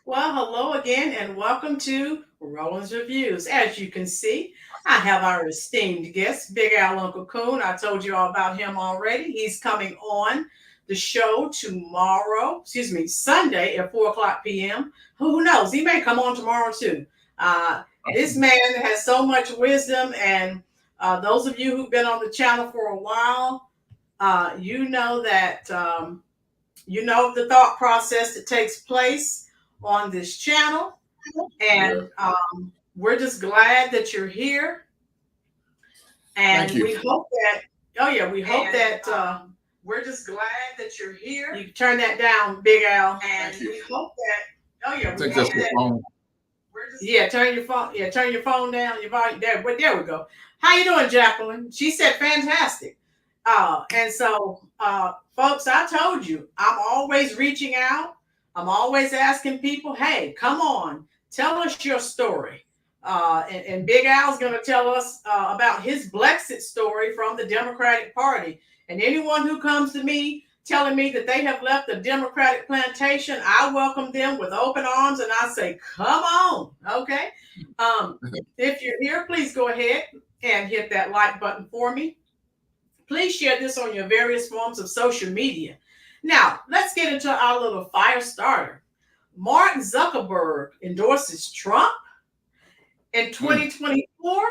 Well, hello again, and welcome to Roland's Reviews. As you can see, I have our esteemed guest, Big Al Uncle Coon. I told you all about him already. He's coming on the show tomorrow, Sunday at 4 o'clock p.m. Who knows? He may come on tomorrow too. This man has so much wisdom, and those of you who've been on the channel for a while, you know that. You know the thought process that takes place on this channel, Yeah. and we're just glad that you're here. Thank And you. we hope that, oh yeah, we hope And, that we're just glad that you're here. You turn that down, Big Al. And Thank you. we hope that, oh yeah, I we think hope that's the that. phone. Yeah, turn your phone down. Your volume there. But there we go. How you doing, Jacqueline? She said fantastic. And so, folks, I told you, I'm always reaching out. I'm always asking people, hey, come on, tell us your story. And Big Al's going to tell us about his Blexit story from the Democratic Party. And anyone who comes to me telling me that they have left the Democratic plantation, I welcome them with open arms and I say, come on. Okay. If you're here, please go ahead and hit that like button for me. Please share this on your various forms of social media. Now, let's get into our little fire starter. Mark Zuckerberg endorses Trump in 2024.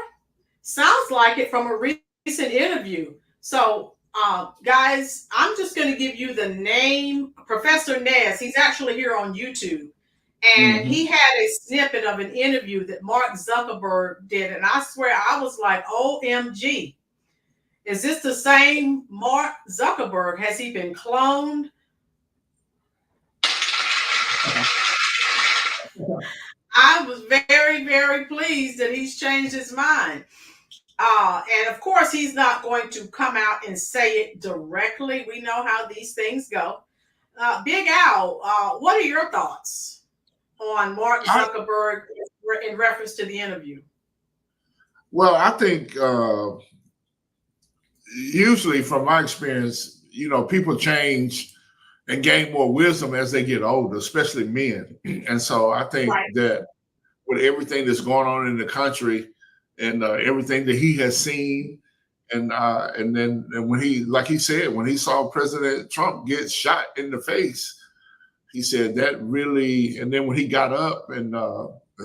Sounds like it from a recent interview. So, guys, I'm just going to give you the name, Professor Ness. He's actually here on YouTube. And he had a snippet of an interview that Mark Zuckerberg did. And I swear I was like, OMG. Is this the same Mark Zuckerberg? Has he been cloned? I was very, very pleased that he's changed his mind. And of course, he's not going to come out and say it directly. We know how these things go. Big Al, what are your thoughts on Mark Zuckerberg in reference to the interview? Well, I think usually from my experience, people change and gain more wisdom as they get older, especially men. And so I think that with everything that's going on in the country and everything that he has seen, and then when he, like he said, when he saw President Trump get shot in the face, he said that really, and then when he got up and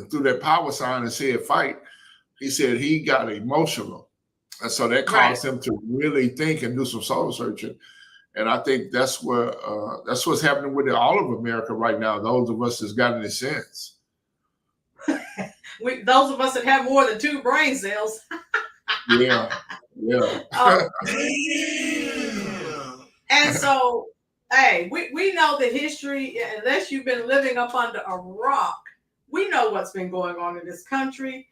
threw that power sign and said fight, he said he got emotional. And so that caused him to really think and do some soul searching. And I think that's what's happening with all of America right now. Those of us that's got any sense. Those of us that have more than 2 brain cells. Yeah. And so, hey, we know the history. Unless you've been living up under a rock, we know what's been going on in this country.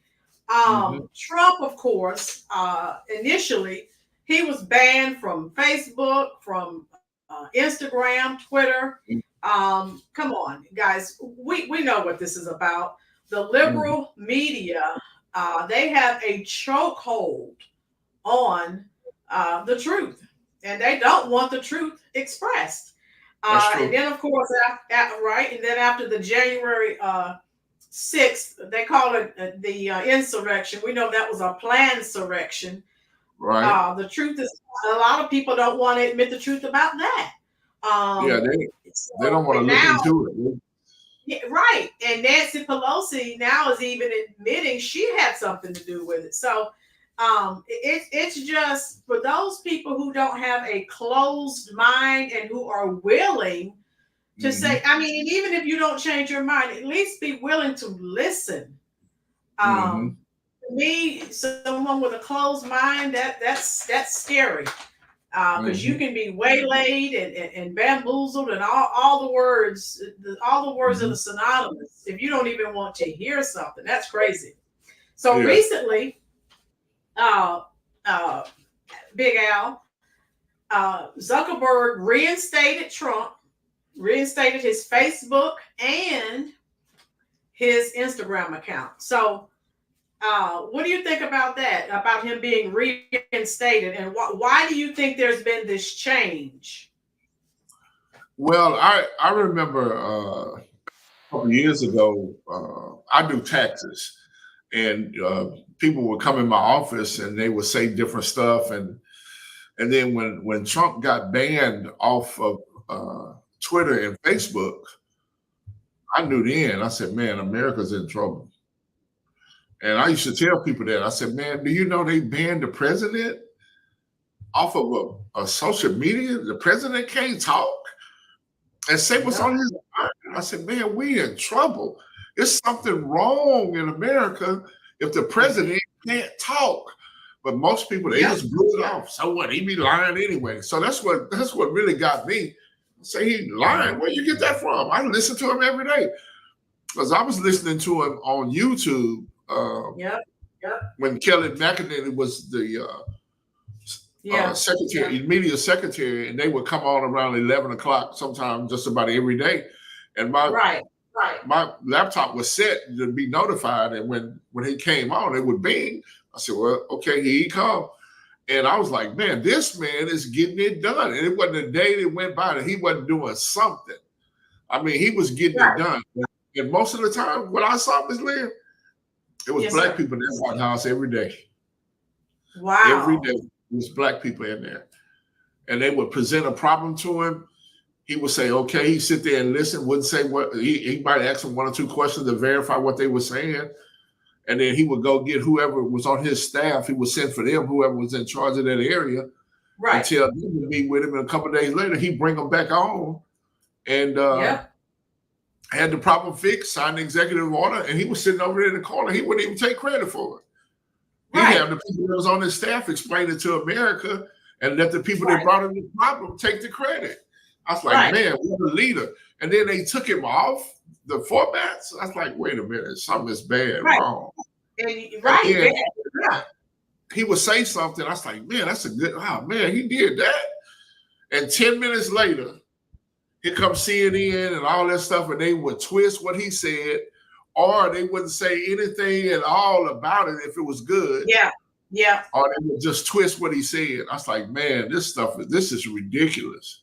Trump, of course, initially, he was banned from Facebook, from Instagram, Twitter. Come on, guys. We know what this is about. The liberal media, they have a chokehold on the truth. And they don't want the truth expressed. And then, of course, and then after the January 6th, they call it the insurrection. We know that was a planned insurrection. Right. The truth is, a lot of people don't want to admit the truth about that. They don't want to look into it. Yeah, right. And Nancy Pelosi now is even admitting she had something to do with it. So it's just for those people who don't have a closed mind and who are willing to say, I mean, even if you don't change your mind, at least be willing to listen. To me, someone with a closed mind, that's scary. Because you can be waylaid and bamboozled and all the words are synonymous. If you don't even want to hear something, that's crazy. So recently, Big Al, Zuckerberg reinstated Trump, reinstated his Facebook and his Instagram account. So what do you think about that? About him being reinstated, and why do you think there's been this change? Well, I remember couple of years ago, I do taxes, and people would come in my office and they would say different stuff, and then when Trump got banned off of Twitter and Facebook, I knew then. I said, "Man, America's in trouble." And I used to tell people that. I said, "Man, do you know they banned the president off of a social media? The president can't talk and say what's on his mind." I said, "Man, we in trouble. There's something wrong in America if the president can't talk." But most people, they just blew it off. So what? He be lying anyway. So that's what really got me. Say he lying. Where you get that from? I listen to him every day because I was listening to him on YouTube. When Kelly McEnany was the secretary, media secretary, and they would come on around 11 o'clock, sometimes just about every day. And my laptop was set to be notified, and when he came on, it would bing. I said, "Well, okay, here he come." And I was like, "Man, this man is getting it done." And it wasn't a day that went by that he wasn't doing something. I mean, he was getting it done. And most of the time, what I saw, Ms. Lynn, it was black people in that White House every day. Wow. Every day, it was black people in there. And they would present a problem to him. He would say, okay, he'd sit there and listen, wouldn't say what, he might ask them one or two questions to verify what they were saying. And then he would go get whoever was on his staff. He would send for them, whoever was in charge of that area, and tell them to meet with him. And a couple of days later, he'd bring them back on and had the problem fixed, signed the executive order, and he was sitting over there in the corner. He wouldn't even take credit for it. He'd have the people that was on his staff explain it to America and let the people that brought him the problem take the credit. I was like, man, what a leader. And then they took him off the formats. I was like, wait a minute, something is bad, wrong. And he would say something. I was like, man, that's a good, oh man, he did that. And 10 minutes later, here comes CNN and all that stuff, and they would twist what he said, or they wouldn't say anything at all about it if it was good. Or they would just twist what he said. I was like, man, this is ridiculous.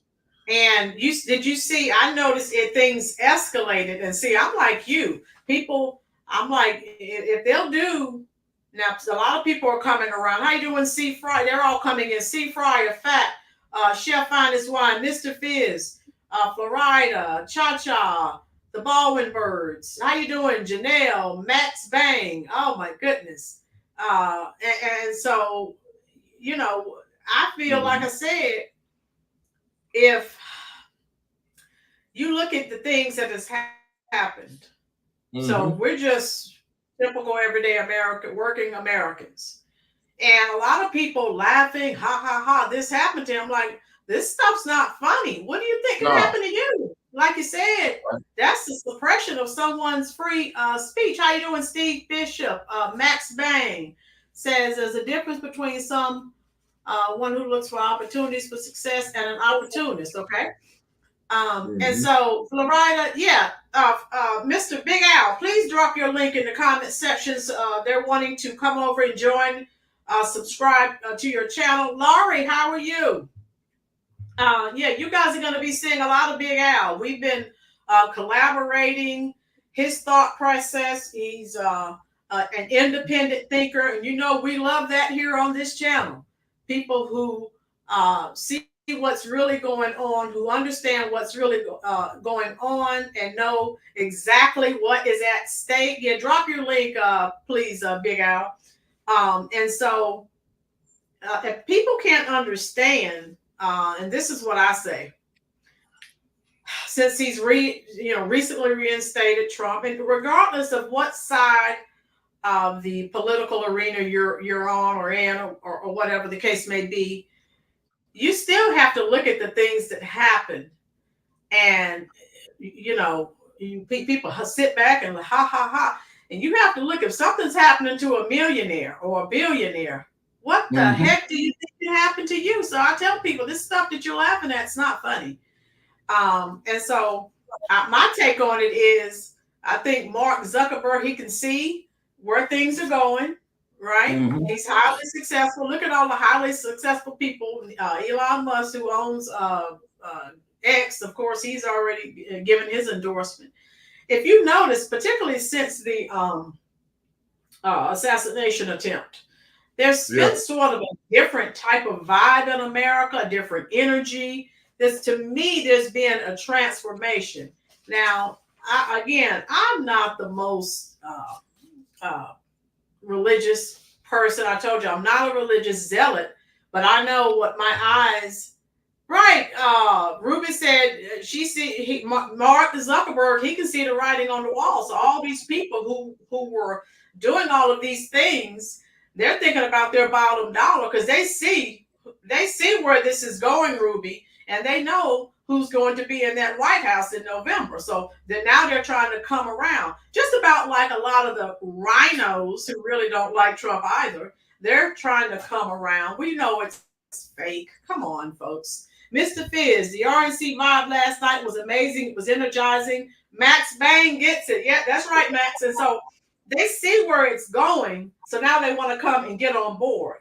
And did you see, I noticed things escalated, and see, I'm like you. People, I'm like, if they'll do, now a lot of people are coming around. How you doing, C. Fry? They're all coming in. C. Fryer, Fat, Chef Finest Wine, Mr. Fizz, Florida, Cha-Cha, the Baldwin Birds. How you doing, Janelle, Max Bang? Oh my goodness. And so, you know, I feel like I said, if you look at the things that has happened, so we're just typical everyday working Americans, and a lot of people laughing, ha ha ha, this happened to him. Like, this stuff's not funny. What do you think could happen to you? Like you said, that's the suppression of someone's free speech. How you doing, Steve Bishop? Max Bang says there's a difference between one who looks for opportunities for success and an opportunist, okay? And so, Florida, Mr. Big Al, please drop your link in the comment sections. They're wanting to come over and join, subscribe to your channel. Laurie, how are you? You guys are going to be seeing a lot of Big Al. We've been collaborating his thought process. He's an independent thinker, and you know we love that here on this channel. People who see what's really going on, who understand what's really going on, and know exactly what is at stake. Yeah, drop your link, please, Big Al. And so, if people can't understand, and this is what I say, since he's recently reinstated Trump, and regardless of what side of the political arena you're on or in, or whatever the case may be, you still have to look at the things that happened. And people sit back and ha ha ha, and you have to look, if something's happening to a millionaire or a billionaire, what the heck do you think can happen to you? So I tell people, this stuff that you're laughing at is not funny. And so my take on it is, I think Mark Zuckerberg, he can see where things are going, right? He's highly successful. Look at all the highly successful people. Elon Musk, who owns X, of course, he's already given his endorsement. if you notice, particularly since the assassination attempt, there's been sort of a different type of vibe in America, a different energy. To me, there's been a transformation. Now, I'm not the most religious person. I told you I'm not a religious zealot, but I know what my eyes. Right. Ruby said Mark Zuckerberg, he can see the writing on the wall. So all these people who were doing all of these things, they're thinking about their bottom dollar because they see where this is going, Ruby, and they know who's going to be in that White House in November. So now they're trying to come around. Just about like a lot of the rhinos who really don't like Trump either. They're trying to come around. We know it's fake. Come on, folks. Mr. Fizz, the RNC vibe last night was amazing. It was energizing. Max Bang gets it. Yeah, that's right, Max. And so they see where it's going. So now they want to come and get on board.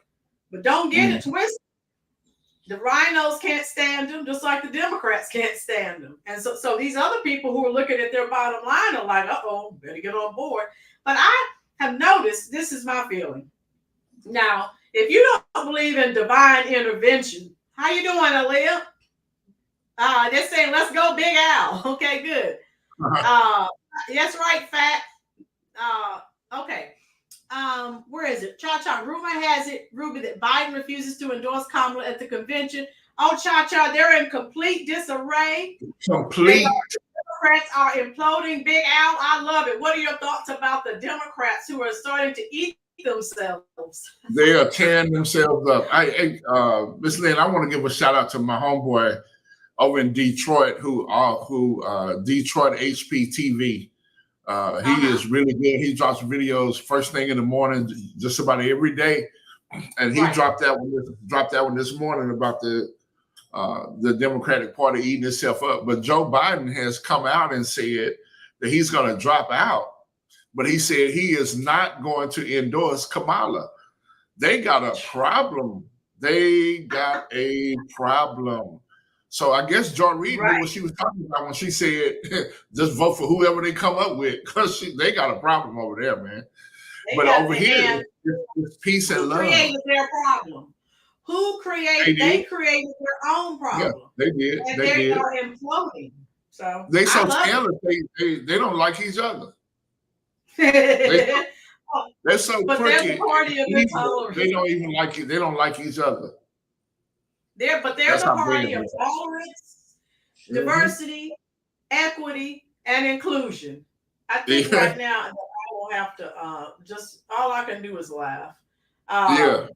But don't get it twisted. The rhinos can't stand them, just like the Democrats can't stand them. And so these other people who are looking at their bottom line are like, uh-oh, better get on board. But I have noticed, this is my feeling. Now, if you don't believe in divine intervention, how you doing, Aaliyah? They're saying, let's go, Big Al. Okay, good. That's right, Fat. Okay. Where is it? Cha-Cha. Rumor has it, Ruby, that Biden refuses to endorse Kamala at the convention. Oh, Cha-Cha, they're in complete disarray. Democrats are imploding. Big Al, I love it. What are your thoughts about the Democrats who are starting to eat themselves? They are tearing themselves up. Miss Lynn, I want to give a shout out to my homeboy over in Detroit who Detroit HPTV. He is really good. He drops videos first thing in the morning, just about every day. And he dropped that one this morning about the Democratic Party eating itself up. But Joe Biden has come out and said that he's going to drop out. But he said he is not going to endorse Kamala. They got a problem. So I guess John Reed knew what she was talking about when she said, just vote for whoever they come up with, because they got a problem over there, man. But over here, it's peace and love. Who created their problem? They created their own problem. Yeah, they did. And they are imploding. So they so scandalous, they don't like each other. They're so pretty. The party of intolerance. They don't even like it. They don't like each other. They're the party of tolerance, diversity, equity, and inclusion. I think right now I will have to just all I can do is laugh. Yeah,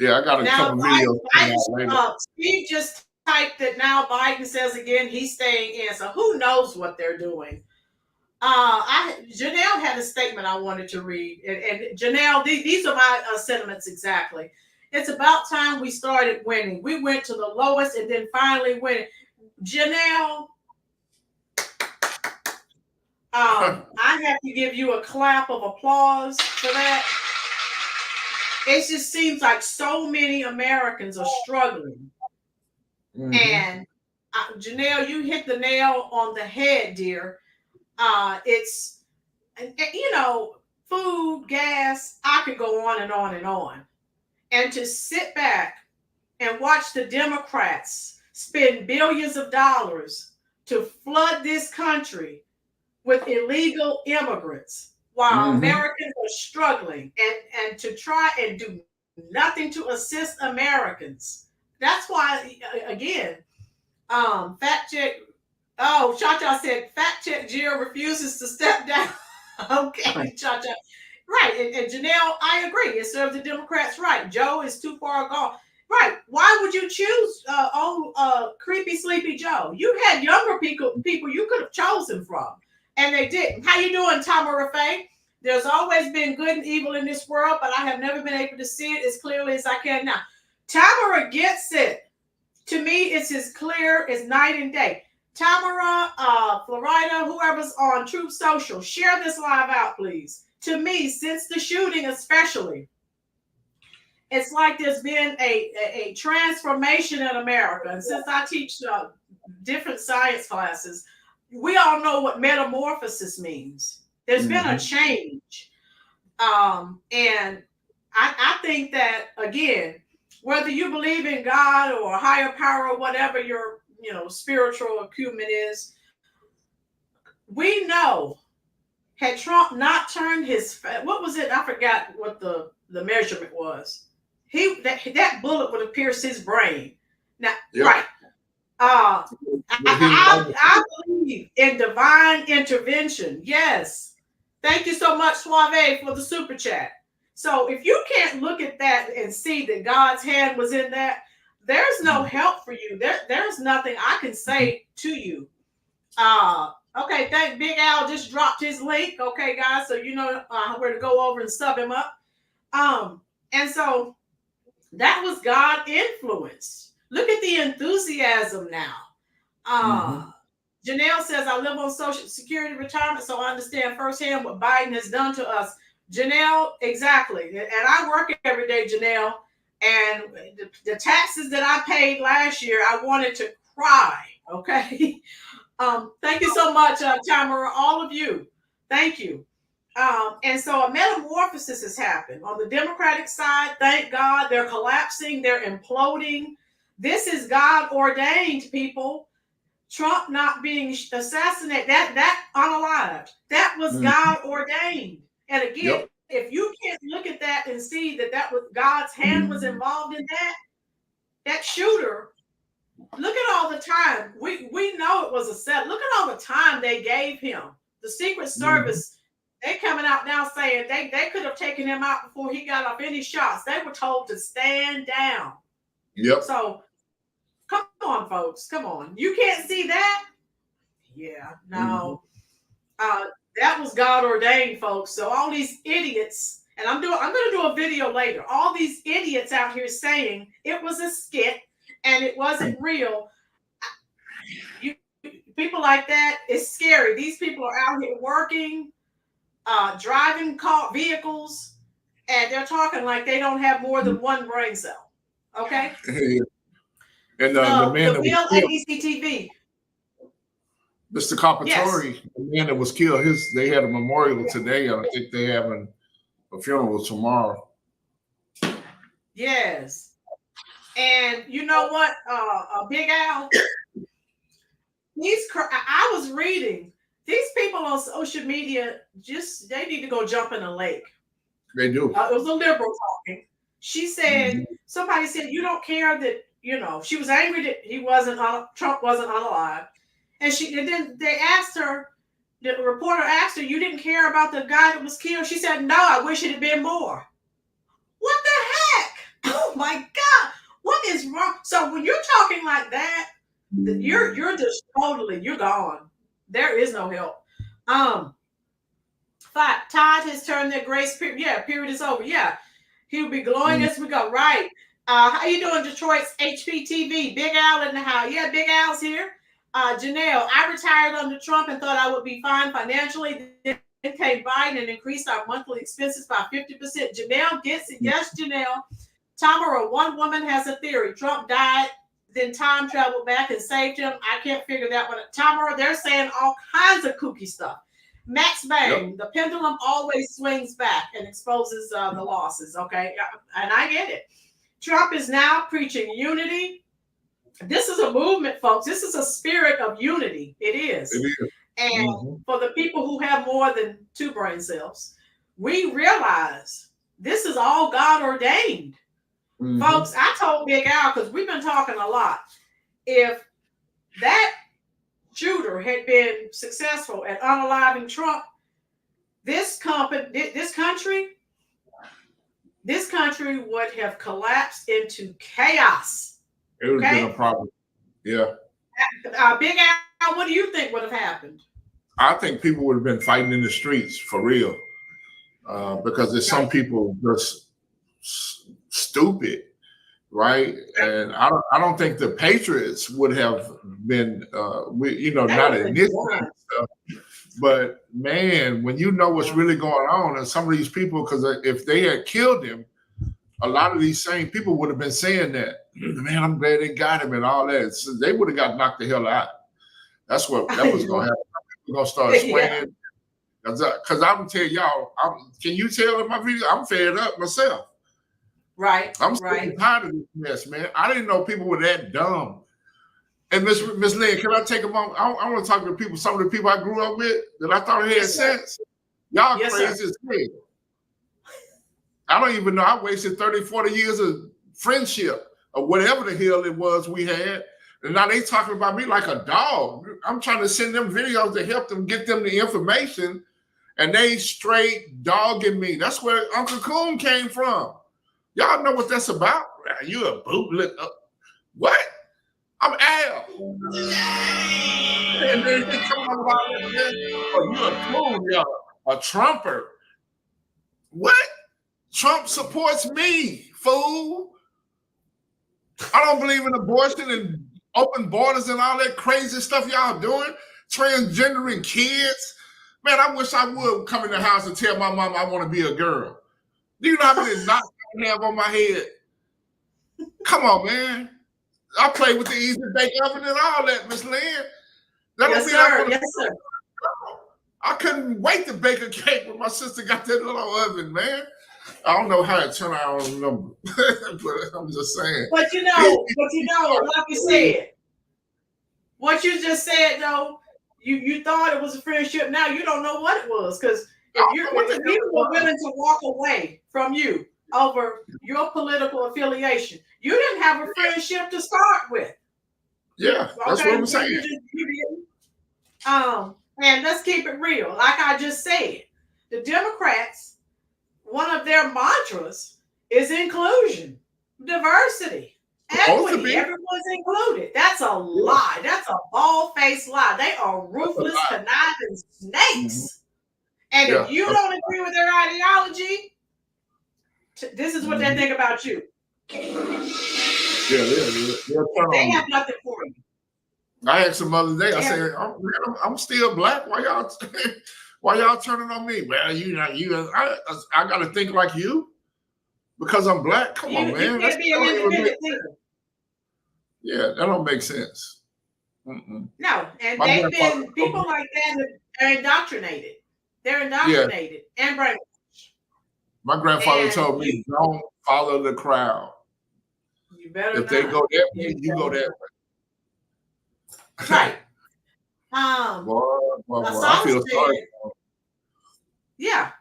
I got a couple videos. Steve just typed that now Biden says again he's staying in. So who knows what they're doing? Janelle had a statement I wanted to read, and Janelle, these are my sentiments exactly. It's about time we started winning. We went to the lowest and then finally winning. Janelle, I have to give you a clap of applause for that. It just seems like so many Americans are struggling. And Janelle, you hit the nail on the head, dear. It's, food, gas, I could go on and on and on. And to sit back and watch the Democrats spend billions of dollars to flood this country with illegal immigrants while Americans are struggling and to try and do nothing to assist Americans. That's why, again, fact check. Oh, Cha-Cha said, fact check, Jill refuses to step down. Okay, Cha-Cha. Right, and Janelle, I agree. It serves the Democrats right. Joe is too far gone. Right. Why would you choose creepy, sleepy Joe? You had younger people you could have chosen from, and they didn't. How you doing, Tamara Faye? There's always been good and evil in this world, but I have never been able to see it as clearly as I can now. Tamara gets it. To me, it's as clear as night and day. Tamara, Florida, whoever's on Truth Social, share this live out, please. To me, since the shooting especially, it's like there's been a transformation in America. And since I teach different science classes, we all know what metamorphosis means. There's been a change. And I think that, again, whether you believe in God or a higher power or whatever your spiritual acumen is, we know, had Trump not turned his, what was it? I forgot what the measurement was. That bullet would have pierced his brain. Now, right. I believe in divine intervention. Yes. Thank you so much, Suave, for the super chat. So if you can't look at that and see that God's hand was in that, there's no help for you. There's nothing I can say to you. Okay, thank Big Al just dropped his link. Okay, guys, so you know where to go over and sub him up. And so that was God influenced. Look at the enthusiasm now. Janelle says, I live on Social Security retirement, so I understand firsthand what Biden has done to us. Janelle, exactly. And I work every day, Janelle. And the taxes that I paid last year, I wanted to cry. Okay. Thank you so much, Tamara, all of you. Thank you. And so a metamorphosis has happened. On the Democratic side, thank God, they're collapsing, they're imploding. This is God ordained, people. Trump not being assassinated, that unalived, that was God ordained. And again, if you can't look at that and see that was God's hand was involved in that shooter, look at all the time. We know it was a set. Look at all the time they gave him. The Secret Service, they coming out now saying they could have taken him out before he got off any shots. They were told to stand down. So come on, folks. Come on. You can't see that? Yeah, no. That was God ordained, folks. So all these idiots, and I'm going to do a video later. All these idiots out here saying it was a skit and it wasn't real. People like that, it's scary. These people are out here working, driving vehicles, and they're talking like they don't have more than one brain cell. Okay? And the man the bill at ECTV. Mr. Capatori, the man that was killed, they had a memorial today, and I think they having a funeral tomorrow. Yes. And you know what, Big Al? I was reading, these people on social media, they need to go jump in a lake. They do. It was a liberal talking. She said, somebody said, you don't care that, she was angry that Trump wasn't unalive. And then they asked her, the reporter asked her, you didn't care about the guy that was killed? She said, no, I wish it had been more. What the heck? Oh my God. What is wrong? So when you're talking like that, you're just you're gone. There is no help. Todd has turned their grace period. Yeah, period is over. Yeah. He'll be glowing as we go. Right. How you doing, Detroit's HPTV? Big Al in the house. Yeah, Big Al's here. Janelle, I retired under Trump and thought I would be fine financially. Then came Biden and increased our monthly expenses by 50%. Janelle gets it. Yes, Janelle. Tamara, one woman has a theory. Trump died, then time traveled back and saved him. I can't figure that one out. Tamara, they're saying all kinds of kooky stuff. Max Bang, the pendulum always swings back and exposes the losses. Okay, and I get it. Trump is now preaching unity. This is a movement, folks. This is a spirit of unity. It is. It is. And for the people who have more than 2 brain cells, we realize this is all God ordained. Folks, I told Big Al, because we've been talking a lot, if that shooter had been successful at unaliving Trump, this country would have collapsed into chaos. It would have been a problem. Yeah. Big Al, what do you think would have happened? I think people would have been fighting in the streets for real, because there's some people just stupid, right? And I don't think the Patriots would have been, not initiating stuff. But man, when you know what's really going on, and some of these people, because if they had killed him, a lot of these same people would have been saying that. Man, I'm glad they got him and all that. So they would have got knocked the hell out. That was going to happen. We're going to start swinging. Because I'm going to tell y'all, can you tell in my video, I'm fed up myself. Right. I'm tired of this mess, man. I didn't know people were that dumb. And Miss Lynn, can I take a moment? I want to talk to people, some of the people I grew up with that I thought had sense. Y'all crazy as hell. I don't even know. I wasted 30, 40 years of friendship or whatever the hell it was we had. And now they talking about me like a dog. I'm trying to send them videos to help them get them the information. And they straight dogging me. That's where Uncle Coon came from. Y'all know what that's about? You a bootleg. What? I'm Al. And then they come on about that. Oh, you a coon, y'all. A Trumper. What? Trump supports me, fool. I don't believe in abortion and open borders and all that crazy stuff y'all doing. Transgendering kids. Man, I wish I would come in the house and tell my mom I want to be a girl. Do you know how many knots I have on my head? Come on, man. I play with the easy bake oven and all that, Miss Lynn. Yes, sir. Yes, sir. I couldn't wait to bake a cake when my sister got that little oven, man. I don't know how it turned out, I don't remember. But I'm just saying. But you know, like you said, what you just said though, you thought it was a friendship. Now you don't know what it was, because if people were willing to walk away from you over your political affiliation, you didn't have a friendship to start with. Yeah, that's what I'm saying. And let's keep it real. Like I just said, the Democrats, one of their mantras is inclusion, diversity, equity. Everyone's included. That's a lie. That's a bald-faced lie. They are ruthless, conniving snakes. And if you don't agree with their ideology, this is what they think about you. Yeah, they have nothing for you. I asked them the other day. I said, "I'm still black. Why y'all turning on me? Well, I got to think like you because I'm black. Come on, man. You can't be an independent thinker. Yeah, that don't make sense. No, and people like that are indoctrinated. They're indoctrinated and brainwashed. My grandfather told me, "Don't follow the crowd. You better if they go that way, you go that way." Right. I feel sorry. Yeah.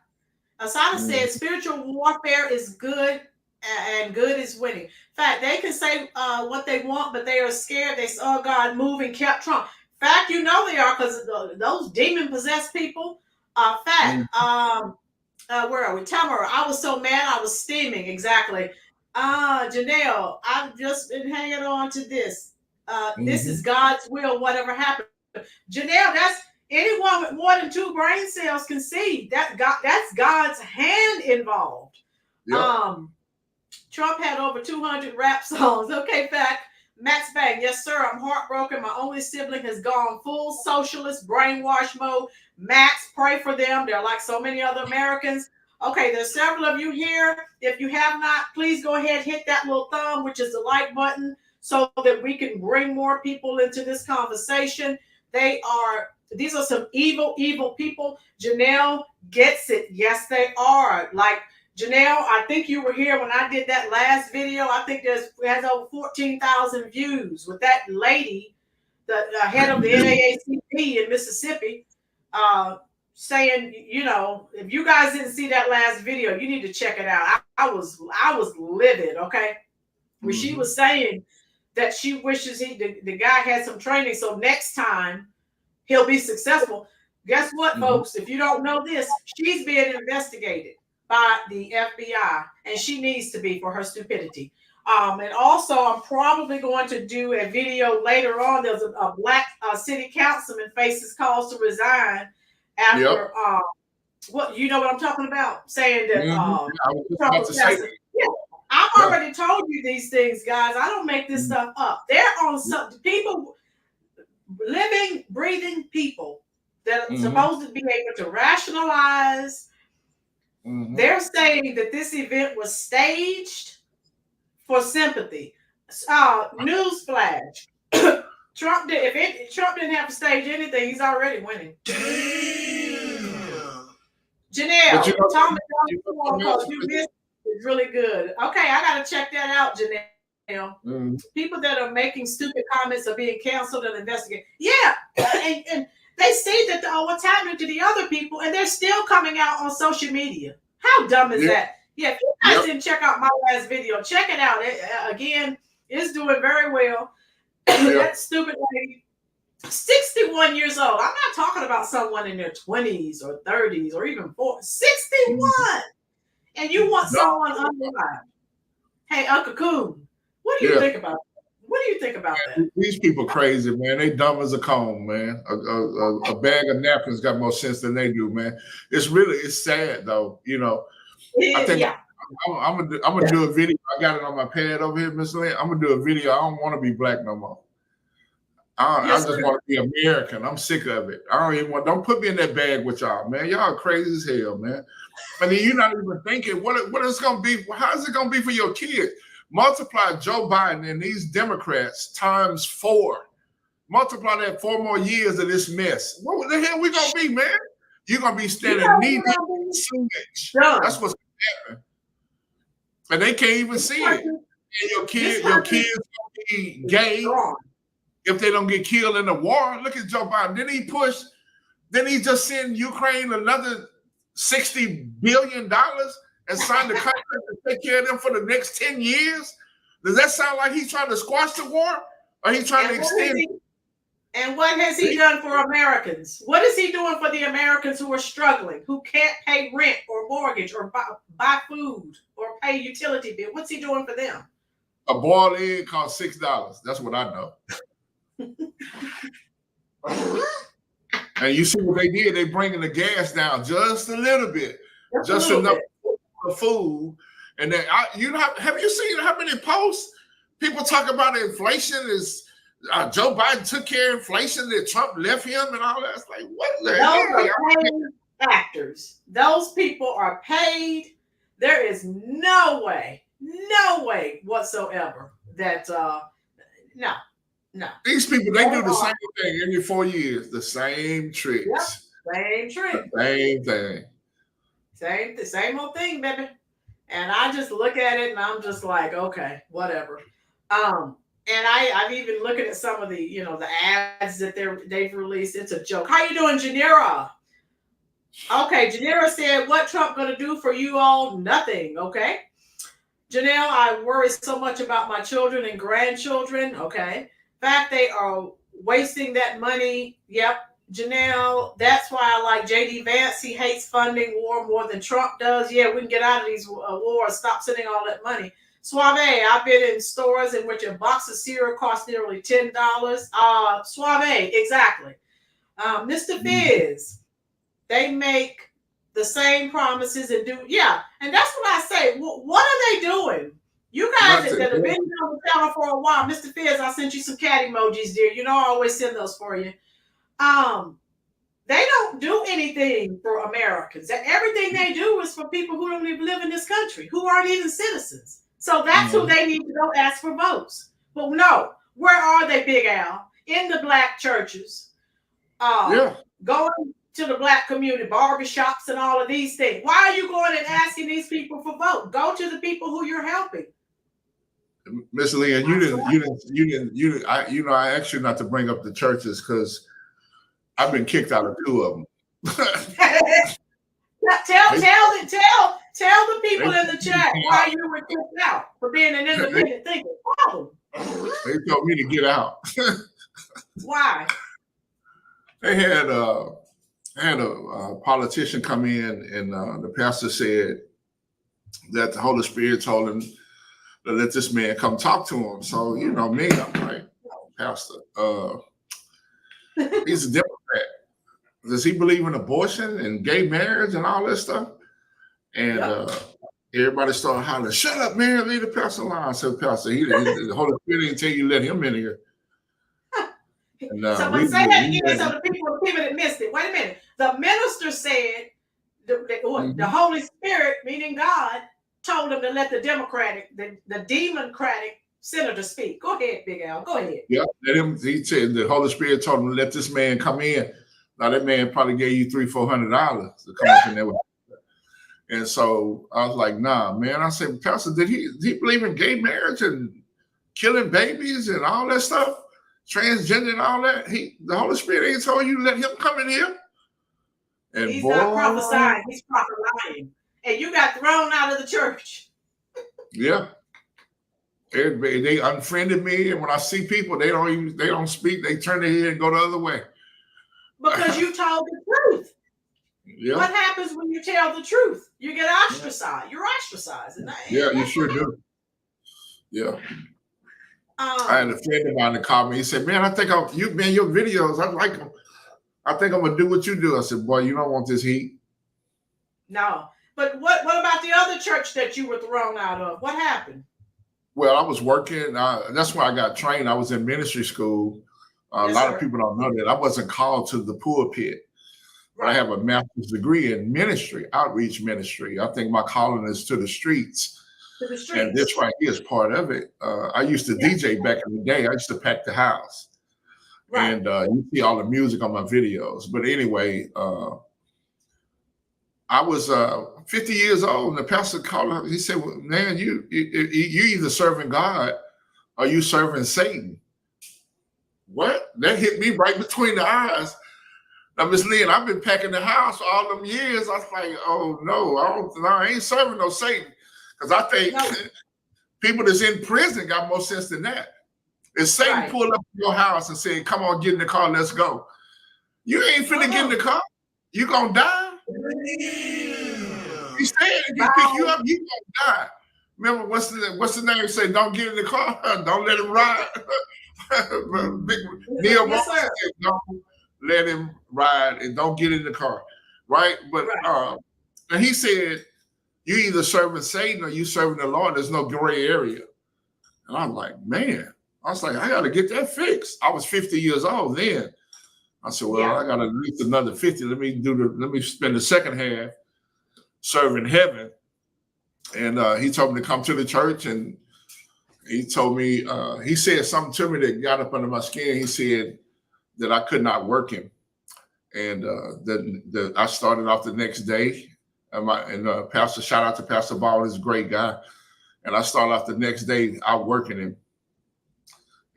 Asada said spiritual warfare is good and good is winning. In fact, they can say what they want, but they are scared. They saw God move and kept Trump. In fact, you know they are, because those demon-possessed people. Where are we? Tamara, I was so mad I was steaming. Exactly. Janelle, I've just been hanging on to this. This is God's will, whatever happened. Janelle, that's anyone with more than 2 brain cells can see that that's God's hand involved. Yep. Trump had over 200 rap songs. Okay, fact. Max Bang, yes, sir. I'm heartbroken. My only sibling has gone full socialist brainwash mode. Max, pray for them. They're like so many other Americans. Okay, there's several of you here. If you have not, please go ahead, hit that little thumb, which is the like button, so that we can bring more people into this conversation. These are some evil, evil people. Janelle gets it. Yes, they are. Like, Janelle, I think you were here when I did that last video. I think it has over 14,000 views with that lady, the head of the NAACP in Mississippi, saying, if you guys didn't see that last video, you need to check it out. I was livid, okay? Where she was saying that she wishes the guy had some training so next time he'll be successful. Guess what, folks? If you don't know this, she's being investigated by the FBI, and she needs to be for her stupidity. And also, I'm probably going to do a video later on. There's a black city councilman faces calls to resign after what you know what I'm talking about, saying that I've already told you these things, guys. I don't make this stuff up. They're on some people, living, breathing people that are supposed to be able to rationalize They're saying that this event was staged for sympathy. Newsflash. Trump didn't have to stage anything, he's already winning. Damn. Janelle, Thomas is really good. Okay, I gotta check that out, Janelle. People that are making stupid comments are being canceled and investigated. Yeah, and they say that what's happening to the other people, and they're still coming out on social media. How dumb is that? Yeah, if you guys didn't check out my last video, check it out. Again, it's doing very well. That stupid lady, 61 years old. I'm not talking about someone in their 20s or 30s or even 40. 61, and you want someone unalive. Hey, Uncle Coon, what do you think about that? What do you think about that? These people crazy, man. They dumb as a comb, man. A bag of napkins got more sense than they do, man. It's sad though. You know, I think I'm gonna do a video. I got it on my pad over here, Miss Lynn. I'm gonna do a video. I don't want to be black no more. I just want to be American. I'm sick of it. Don't put me in that bag with y'all, man. Y'all crazy as hell, man. I mean, you're not even thinking what it's gonna be. How is it gonna be for your kids? Multiply Joe Biden and these Democrats times 4. Multiply that 4 more years of this mess. What the hell we gonna be, man? You're gonna be standing knee deep in sewage. That's what's gonna happen. And they can't even see it. And your kids gonna be gay if they don't get killed in the war. Look at Joe Biden. Then he just send Ukraine another $60 billion and signed the contract to take care of them for the next 10 years? Does that sound like he's trying to squash the war? Or he's trying to extend it? And what has he done for Americans? What is he doing for the Americans who are struggling, who can't pay rent or mortgage or buy food or pay utility bill? What's he doing for them? A boiled egg costs $6. That's what I know. And you see what they did? They bringing the gas down just a little bit, just enough for food. And then have you seen how many posts people talk about inflation is Joe Biden took care of inflation that Trump left him and all that? It's like, what the hell? Those are paid actors. Those people are paid. There is no way whatsoever that no. These people, they do the same thing every 4 years. The same tricks. Yep. Same trick. Same thing. Same old thing, baby. And I just look at it and I'm just like, okay, whatever. And I've even looking at some of the, the ads that they've released. It's a joke. How you doing, Janira? Okay, Janira said, what Trump gonna do for you all? Nothing. Okay. Janelle, I worry so much about my children and grandchildren. Okay. In fact, they are wasting that money. Yep. Janelle, that's why I like J.D. Vance. He hates funding war more than Trump does. Yeah, we can get out of these wars. Stop sending all that money. Suave, I've been in stores in which a box of cereal costs nearly $10. Suave, exactly. Mr. Fizz, they make the same promises and do, and that's what I say. What are they doing? You guys that have been on the channel for a while, Mr. Fizz, I sent you some cat emojis, dear. You know I always send those for you. They don't do anything for Americans. Everything they do is for people who don't even live in this country, who aren't even citizens. So that's who they need to go ask for votes. But no, where are they, Big Al? In the black churches, going to the black community, barbershops and all of these things. Why are you going and asking these people for vote? Go to the people who you're helping. Miss Leanne, I asked you not to bring up the churches because I've been kicked out of 2 of them. Tell the people in the chat why you were kicked out for being an independent thinker. They told me to get out. Why? They had a politician come in, and the pastor said that the Holy Spirit told him to let this man come talk to him. So, me, I'm like, Pastor, he's a Democrat. Does he believe in abortion and gay marriage and all that stuff? And everybody started hollering, shut up, man, leave the pastor alone. I said, Pastor, the Holy Spirit didn't tell you to let him in here. And, so say that again so the people that missed it. Wait a minute. The minister said the Holy Spirit, meaning God, told him to let the democratic senator speak. Go ahead, Big Al. Go ahead. Yeah, let him. He said the Holy Spirit told him to let this man come in. Now that man probably gave you $300-400 to come up in there with. And so I was like, nah, man. I said, Pastor, did he believe in gay marriage and killing babies and all that stuff, transgender and all that? The Holy Spirit ain't told you to let him come in here. And he's not prophesying, he's prophesying. And you got thrown out of the church. Yeah. They unfriended me, and when I see people, they don't speak. They turn their head and go the other way. Because you told the truth. Yeah. What happens when you tell the truth? You get ostracized. You're ostracized. Yeah, you sure do. Yeah. I had a friend of mine that called me. He said, "Man, I think your videos. I like them. I think I'm gonna do what you do." I said, "Boy, you don't want this heat." No, but what about the other church that you were thrown out of? What happened? Well, I was working. That's why I got trained. I was in ministry school. A lot of people don't know that I wasn't called to the pulpit. But I have a master's degree in ministry, outreach ministry. I think my calling is to the streets. And this right here is part of it. I used to DJ back in the day. I used to pack the house. Right. And you see all the music on my videos. But anyway, I was 50 years old, and the pastor called. He said, well, man, you either serving God or you serving Satan. What? That hit me right between the eyes. Now, Miss Lynn, I've been packing the house for all them years. I was like, oh, no, I ain't serving no Satan. Because I think people that's in prison got more sense than that. If Satan pulled up to your house and said, come on, get in the car, let's go. You ain't finna get in the car. You gonna die. He said, if he pick you up, you gonna die. Remember, what's the name? Say, don't get in the car. Don't let him ride. Neil Ross said, don't let him ride and don't get in the car. Right? But and he said, you either serving Satan or you serving the Lord. There's no gray area. And I'm like, man, I was like, I got to get that fixed. I was 50 years old then. I said, well, I got at least another 50. Let me spend the second half serving heaven. And he told me to come to the church, and he told me, he said something to me that got up under my skin. He said that I could not work him. And I started off the next day. And Pastor, shout out to Pastor Ball, he's a great guy. And I started off the next day out working him.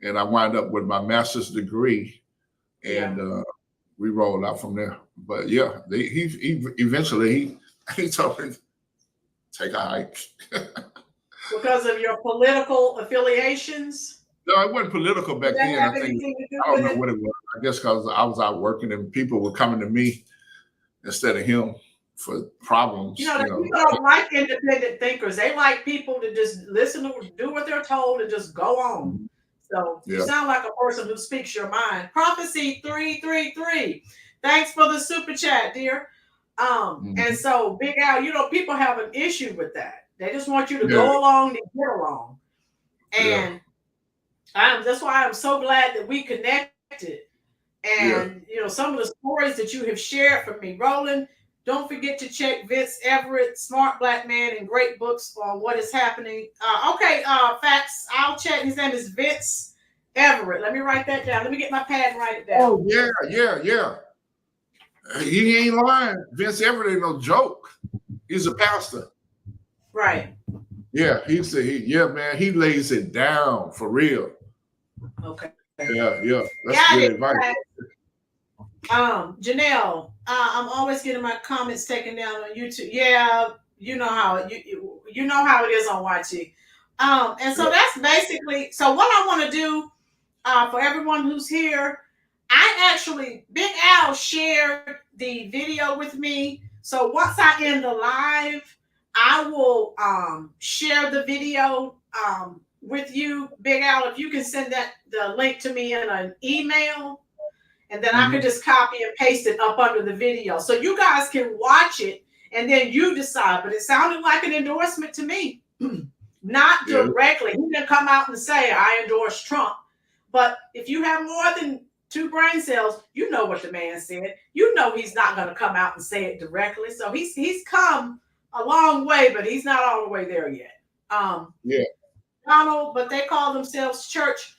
And I wound up with my master's degree. And we rolled out from there. But yeah, he eventually told me, take a hike. Because of your political affiliations? No, it wasn't political back then. I don't know what it was. I guess because I was out working and people were coming to me instead of him for problems. People don't like independent thinkers. They like people to just listen to do what they're told and just go on. So you sound like a person who speaks your mind. Prophecy 333. Thanks for the super chat, dear. And so Big Al, people have an issue with that. They just want you to go along to get along. And that's why I'm so glad that we connected. And some of the stories that you have shared for me. Roland, don't forget to check Vince Everett, Smart Black Man, and great books on what is happening. Facts. I'll check. His name is Vince Everett. Let me write that down. Let me get my pad and write it down. Oh, yeah. He ain't lying. Vince Everett ain't no joke. He's a pastor. Right. Yeah, man, he lays it down for real. Okay. Yeah. That's good advice. Janelle, I'm always getting my comments taken down on YouTube. Yeah, you know how it is on YT. And so that's basically, so what I want to do for everyone who's here, Big Al shared the video with me. So once I end the live, I will share the video with you, Big Al. If you can send the link to me in an email, and then I could just copy and paste it up under the video. So you guys can watch it and then you decide. But it sounded like an endorsement to me. Not directly. He didn't come out and say, I endorse Trump. But if you have more than 2 brain cells. You know what the man said. You know he's not going to come out and say it directly. So he's come a long way, but he's not all the way there yet. Yeah. Donald, but they call themselves church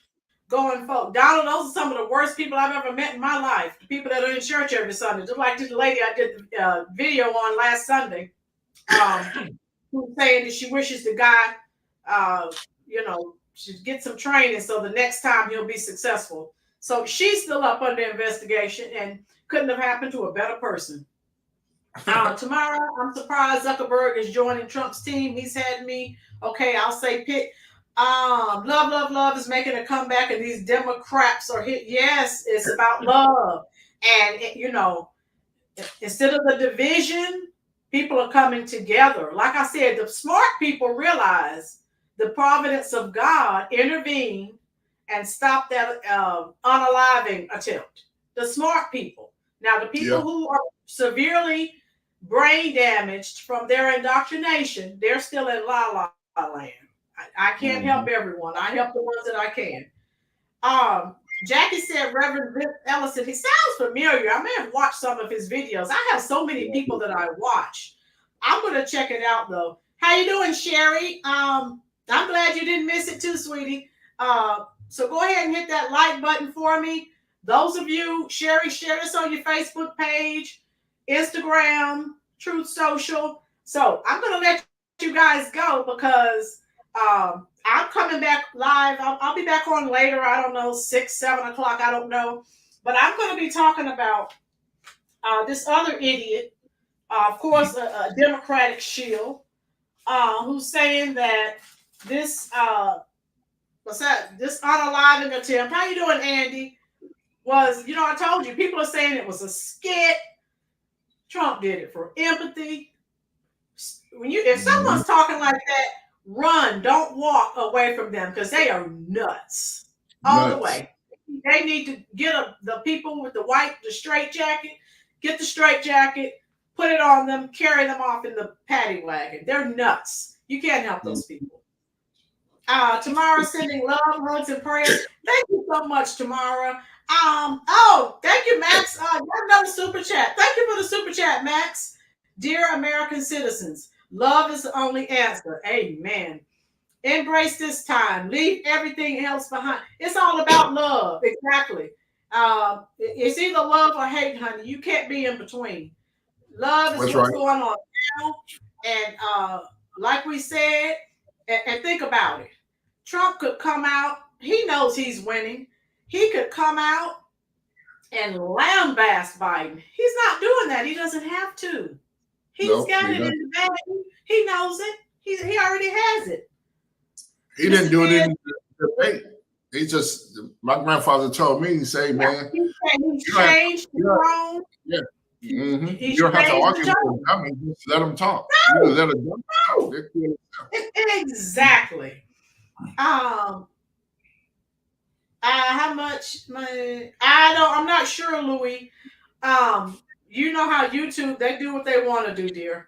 going folk. Donald, those are some of the worst people I've ever met in my life. The people that are in church every Sunday, just like this lady I did the video on last Sunday, who's saying that she wishes the guy, should get some training so the next time he'll be successful. So she's still up under investigation and couldn't have happened to a better person. Tomorrow, I'm surprised Zuckerberg is joining Trump's team. He's had me. Okay, I'll say pick. Love is making a comeback, and these Democrats are hit. Yes, it's about love, and instead of the division, people are coming together. Like I said, the smart people realize the providence of God intervened and stopped that unaliving attempt. The smart people. Now, the people who are severely brain damaged from their indoctrination, they're still in la la land. I can't help everyone. I help the ones that I can. Jackie said Reverend Vince Ellison. He sounds familiar. I may have watched some of his videos. I have so many people that I watch. I'm going to check it out, though. How you doing, Sherry? I'm glad you didn't miss it too, sweetie. So go ahead and hit that like button for me. Those of you, Sherry, share this on your Facebook page, Instagram, Truth Social. So I'm going to let you guys go because I'm coming back live. I'll be back on later. I don't know, 6, 7 o'clock. I don't know. But I'm going to be talking about this other idiot, of course, a Democratic shield, who's saying that this this unaliving attempt, how you doing, Andy, was, I told you, people are saying it was a skit. Trump did it for empathy. If someone's talking like that, run, don't walk away from them because they are nuts all the way. They need to get the people with the straight jacket, get the straight jacket, put it on them, carry them off in the paddy wagon. They're nuts. You can't help those people. Tamara sending love, hugs, and prayers. Thank you so much, Tamara. Thank you, Max. Another super chat. Thank you for the super chat, Max. Dear American citizens, love is the only answer. Amen. Embrace this time. Leave everything else behind. It's all about love. Exactly. It's either love or hate, honey. You can't be in between. Love is what's going on now. And like we said, and think about it. Trump could come out. He knows he's winning. He could come out and lambast Biden. He's not doing that. He doesn't have to. He's got it in the bag. He knows it. He already has it. He didn't do it in the debate. He just, my grandfather told me, he said, man, he changed the tone. Yeah. Mm-hmm. You don't have to argue with them. I mean, just let them talk. No. You let them talk. Exactly. How much money? I'm not sure, Louis. You know how YouTube, they do what they want to do, dear.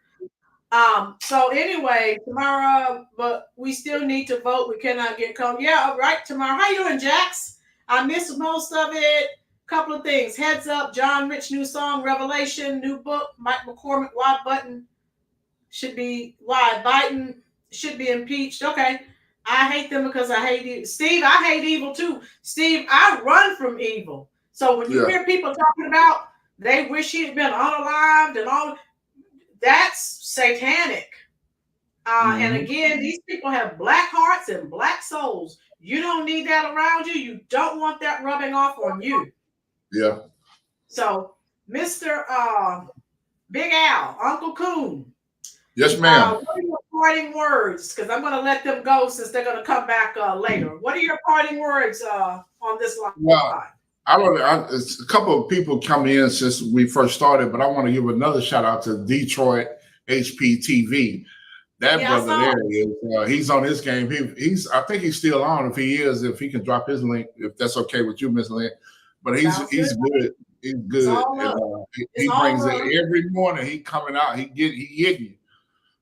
So anyway, tomorrow, but we still need to vote. We cannot get caught. Yeah, right, tomorrow. How you doing, Jax? I missed most of it. Couple of things. Heads up, John Rich new song, Revelation, new book, Mike McCormick, why Biden should be impeached. Okay. I hate them because I hate evil. Steve, I hate evil too. Steve, I run from evil. So when you hear people talking about they wish he had been unalived and all, that's satanic. And again, these people have black hearts and black souls. You don't need that around you. You don't want that rubbing off on you. Yeah. So, Mr. Big Al, Uncle Coon. Yes, ma'am. What are your parting words? Because I'm going to let them go since they're going to come back later. What are your parting words on this line? Well, it's a couple of people come in since we first started, but I want to give another shout out to Detroit HPTV. That brother there is he's on his game. I think he's still on. If he can drop his link, if that's okay with you, Miss Lynn. But he's good. He's good. He brings it every morning. He coming out. He getting you.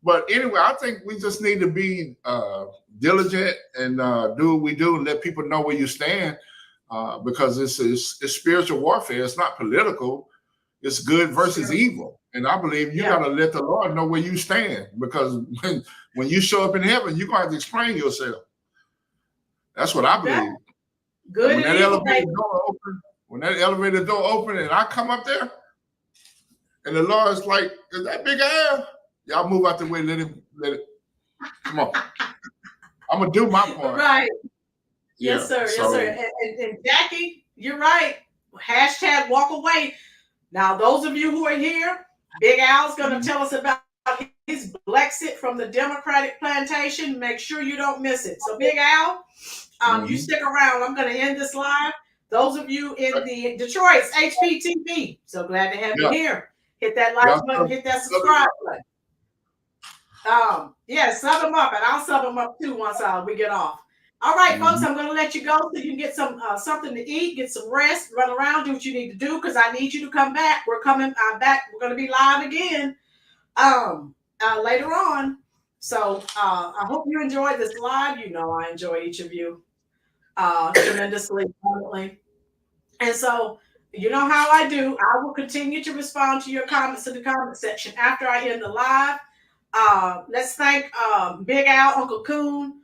But anyway, I think we just need to be diligent and do what we do and let people know where you stand. because it's spiritual warfare. It's not political. It's good versus evil. And I believe you got to let the Lord know where you stand, because when you show up in heaven, you're going to have to explain yourself. That's what I believe. Good when and that evil, elevator door open and I come up there and the Lord's like, is that big Al? Y'all move out the way, let it. Come on. I'm going to do my part. Right. Yes, sir. Yes, sir. And Jackie, you're right. Hashtag walk away. Now, those of you who are here, Big Al's going to tell us about his Brexit from the Democratic plantation. Make sure you don't miss it. So, Big Al, you stick around. I'm going to end this live. Those of you in the Detroit's HPTV, so glad to have you here. Hit that like button, hit that subscribe button. Sub them up, and I'll sub them up too once we get off. All right, folks, I'm going to let you go so you can get some something to eat, get some rest, run around, do what you need to do, because I need you to come back. We're coming back. We're going to be live again later on. So I hope you enjoyed this live. You know I enjoy each of you tremendously. And so you know how I do. I will continue to respond to your comments in the comment section after I end the live. Let's thank Big Al, Uncle Coon,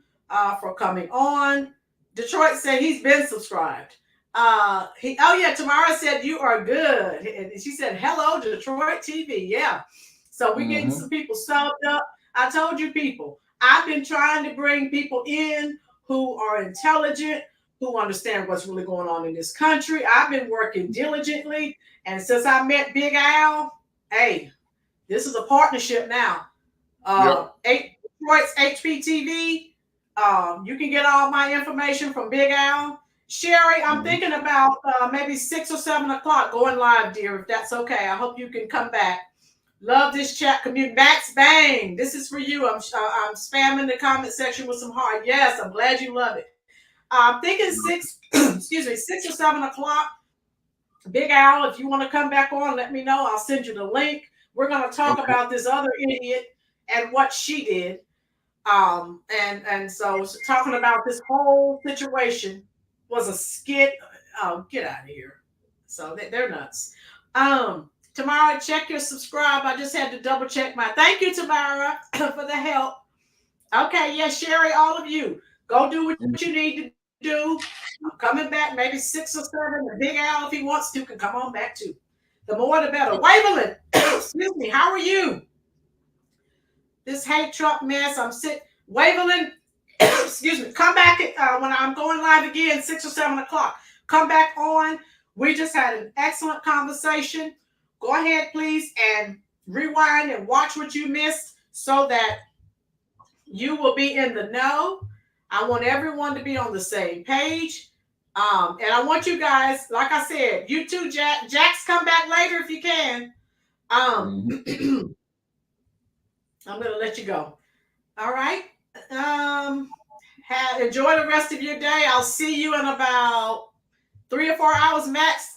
for coming on. Detroit said he's been subscribed. Tamara said you are good. And she said, hello, Detroit TV. Yeah. So we're getting some people subbed up. I told you people, I've been trying to bring people in who are intelligent, who understand what's really going on in this country. I've been working diligently. And since I met Big Al, hey, this is a partnership now. Detroit's HPTV. You can get all my information from Big Al. Sherry, I'm thinking about maybe 6 or 7 o'clock going live, dear, if that's okay. I hope you can come back. Love this chat community. Max Bang, this is for you. I'm spamming the comment section with some heart. Yes, I'm glad you love it. I'm thinking 6 or 7 o'clock. Big Al, if you want to come back on, let me know. I'll send you the link. We're going to talk about this other idiot and what she did. And so talking about this whole situation was a skit. Oh, get out of here. So they're nuts. Tamara, check your subscribe. I just had to double check my. Thank you, Tamara, for the help. Okay, yes, Sherry, all of you, go do what you need to do. I'm coming back maybe 6 or 7. And Big Al, if he wants to, can come on back too. The more the better. Waverly, excuse me, how are you? This hate truck mess. I'm sick. Waverly, excuse me, come back when I'm going live again, 6 or 7 o'clock. Come back on. We just had an excellent conversation. Go ahead, please, and rewind and watch what you missed so that you will be in the know. I want everyone to be on the same page. And I want you guys, like I said, you too, Jax, come back later if you can. I'm going to let you go. All right. Enjoy the rest of your day. I'll see you in about 3 or 4 hours max.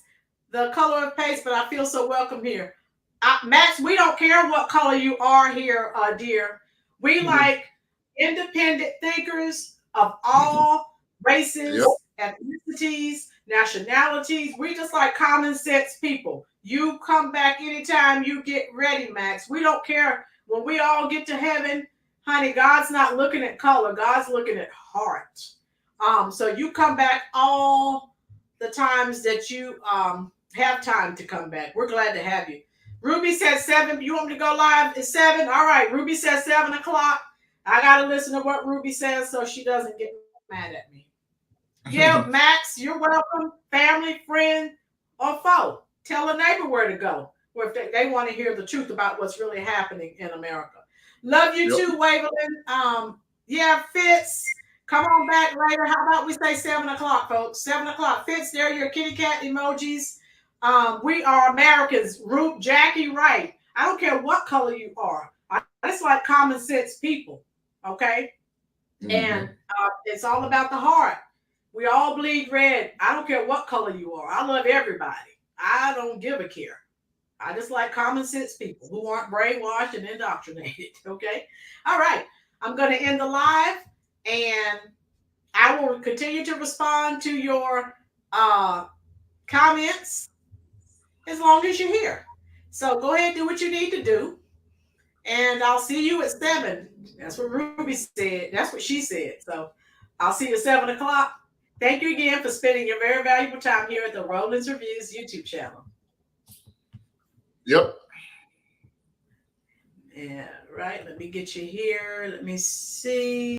The color of paste, but I feel so welcome here. Max, we don't care what color you are here, dear. We like independent thinkers of all races, ethnicities, nationalities. We just like common sense people. You come back anytime you get ready, Max. We don't care. When we all get to heaven, honey, God's not looking at color. God's looking at heart. So you come back all the times that you have time to come back. We're glad to have you. Ruby says 7. You want me to go live at 7? All right. Ruby says 7 o'clock. I got to listen to what Ruby says so she doesn't get mad at me. Yeah, Max, you're welcome. Family, friend, or foe. Tell a neighbor where to go. Or if they want to hear the truth about what's really happening in America. Love you too, Waverly. Fitz. Come on back later. How about we say 7 o'clock, folks? 7 o'clock. Fitz, there are your kitty cat emojis. We are Americans. Root Jackie Wright. I don't care what color you are. I just like common sense people. Okay? And it's all about the heart. We all bleed red. I don't care what color you are. I love everybody. I don't give a care. I just like common sense people who aren't brainwashed and indoctrinated. Okay? All right. I'm going to end the live. And I will continue to respond to your comments as long as you're here. So go ahead and do what you need to do. And I'll see you at 7. That's what Ruby said. That's what she said. So I'll see you at 7 o'clock. Thank you again for spending your very valuable time here at the Rollins Reviews YouTube channel. Yep. Yeah, right. Let me get you here. Let me see.